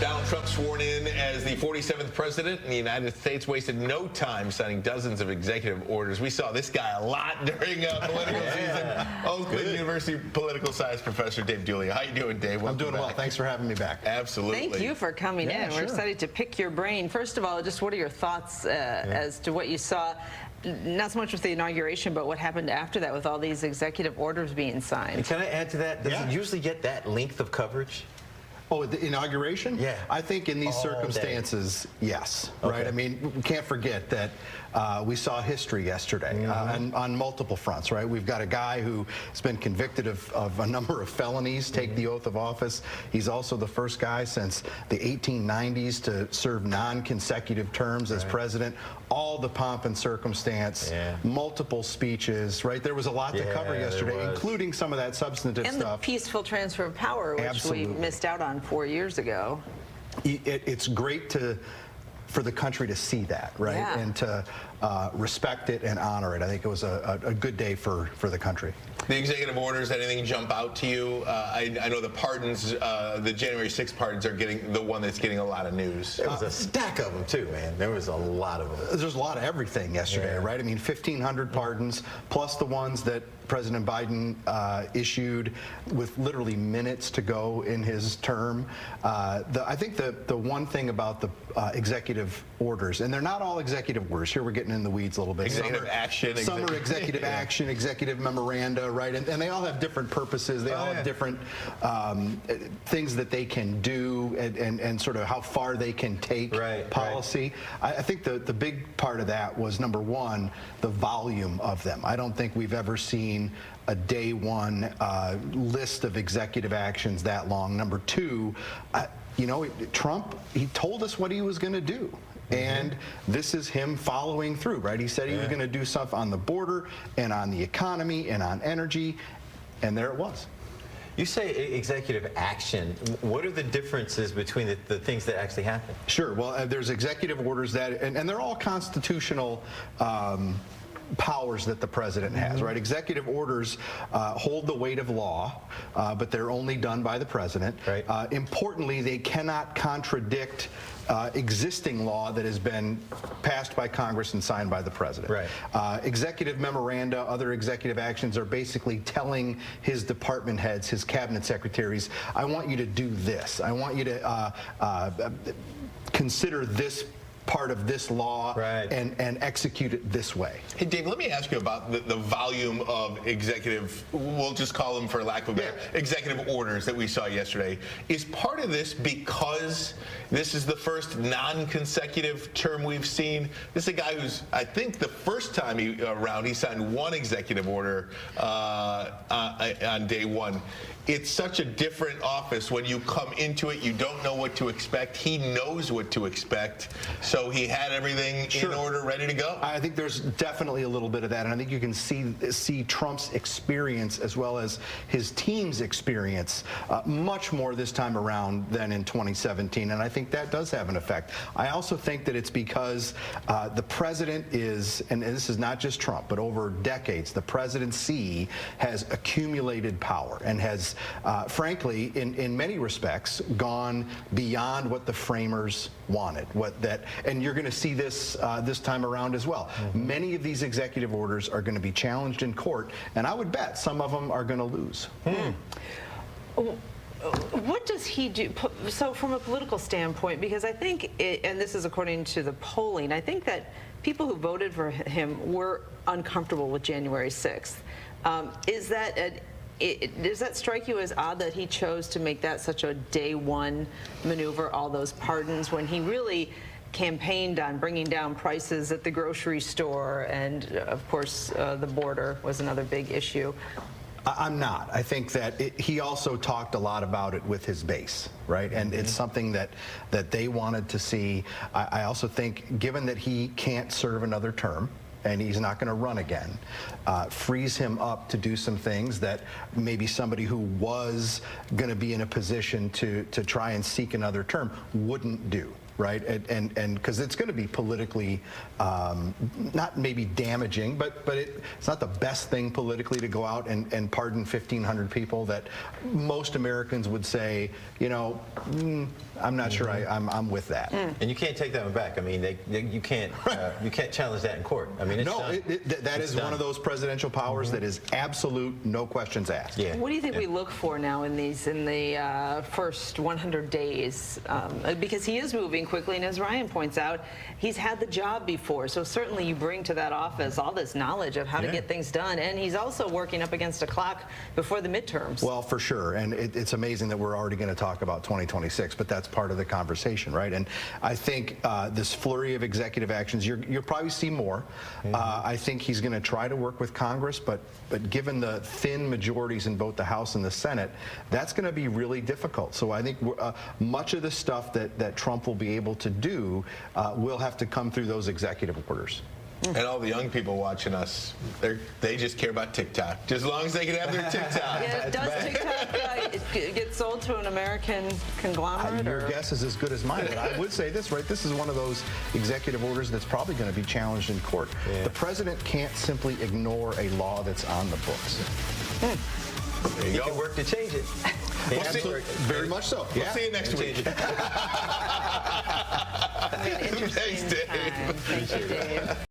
Donald Trump sworn in as the 47th president, and the United States wasted no time signing dozens of executive orders. We saw this guy a lot during political season. Oakland University political science professor Dave Duley. How you doing, Dave? I'm doing well. Thanks for having me back. Absolutely. Thank you for coming in. We're excited to pick your brain. First of all, just what are your thoughts as to what you saw? Not so much with the inauguration, but what happened after that with all these executive orders being signed. And can I add to that? Does it usually get that length of coverage? Oh, the inauguration? Yeah. I think in these circumstances, yes. Okay. Right? I mean, we can't forget that we saw history yesterday on multiple fronts, right? We've got a guy who has been convicted of a number of felonies, take the oath of office. He's also the first guy since the 1890s to serve non-consecutive terms as president. All the pomp and circumstance, multiple speeches, right? There was a lot to cover yesterday, including some of that substantive stuff. And the peaceful transfer of power, which we missed out on 4 years ago. It's great for the country to see that, right? Yeah. And to respect it and honor it. I think it was a good day for the country. The executive orders, anything jump out to you? I know the pardons, the January 6th pardons are getting the one that's getting a lot of news. There was a stack of them too, man. There was a lot of them. There's a lot of everything yesterday, right? I mean, 1,500 pardons, plus the ones that President Biden issued with literally minutes to go in his term. I think the one thing about the executive orders, and they're not all executive orders. Here we're getting in the weeds a little bit. Executive action. Some are executive action, executive memoranda, right? And they all have different purposes. They all have different things that they can do and sort of how far they can take policy. I think the big part of that was, number one, the volume of them. I don't think we've ever seen a day one list of executive actions that long. Number two, you know, Trump, he told us what he was going to do. And this is him following through, right? He said he was going to do stuff on the border and on the economy and on energy, and there it was. You say executive action. What are the differences between the things that actually happen? Sure. Well, there's executive orders that, and they're all constitutional powers that the president has, right? Executive orders hold the weight of law, but they're only done by the president. Right. Importantly, they cannot contradict existing law that has been passed by Congress and signed by the president. Right. Executive memoranda, other executive actions are basically telling his department heads, his cabinet secretaries, I want you to do this. I want you to consider this part of this law and execute it this way. Hey, Dave, let me ask you about the volume of executive, we'll just call them for lack of a better, executive orders that we saw yesterday. Is part of this because this is the first non-consecutive term we've seen? This is a guy who's, I think the first time around, he signed one executive order on day one. It's such a different office. When you come into it, you don't know what to expect. He knows what to expect. So he had everything in order, ready to go. I think there's definitely a little bit of that, and I think you can see Trump's experience as well as his team's experience much more this time around than in 2017, and I think that does have an effect. I also think that it's because the president is, and this is not just Trump, but over decades, the presidency has accumulated power and has, frankly, in many respects, gone beyond what the framers wanted. And you're going to see this this time around as well. Many of these executive orders are going to be challenged in court, and I would bet some of them are going to lose. What does he do? So from a political standpoint, because I think, and this is according to the polling, I think that people who voted for him were uncomfortable with January 6th. Does that strike you as odd that he chose to make that such a day one maneuver, all those pardons, when he really campaigned on bringing down prices at the grocery store, and of course the border was another big issue? I'm not. I think that he also talked a lot about it with his base, right? And it's something that they wanted to see. I also think, given that he can't serve another term, and he's not going to run again, frees him up to do some things that maybe somebody who was going to be in a position to try and seek another term wouldn't do. right? And because it's going to be politically not maybe damaging, but it's not the best thing politically to go out and pardon 1,500 people that most Americans would say, you know, I'm not sure I'm with that. And you can't take that one back. I mean, you can't challenge that in court. I mean, it's No, done. that is one of those presidential powers that is absolute, no questions asked. Yeah. What do you think we look for now in the first 100 days? Because he is moving quickly, and as Ryan points out, he's had the job before. So certainly you bring to that office all this knowledge of how to get things done, and he's also working up against a clock before the midterms. Well, for sure, and it's amazing that we're already going to talk about 2026, but that's part of the conversation, right? And I think this flurry of executive actions, you'll probably see more. I think he's going to try to work with Congress, but given the thin majorities in both the House and the Senate, that's going to be really difficult. So I think much of the stuff that Trump will be able to do will have to come through those executive orders. And all the young people watching us, they just care about TikTok. Just as long as they can have their TikTok. Yeah, does TikTok get sold to an American conglomerate? Your guess is as good as mine, but I would say this, right? This is one of those executive orders that's probably going to be challenged in court. The president can't simply ignore a law that's on the books. There you He go. can work to change it. Very much so. We'll see you next week. Interesting Thanks, Dave. time. Thank you, Dave.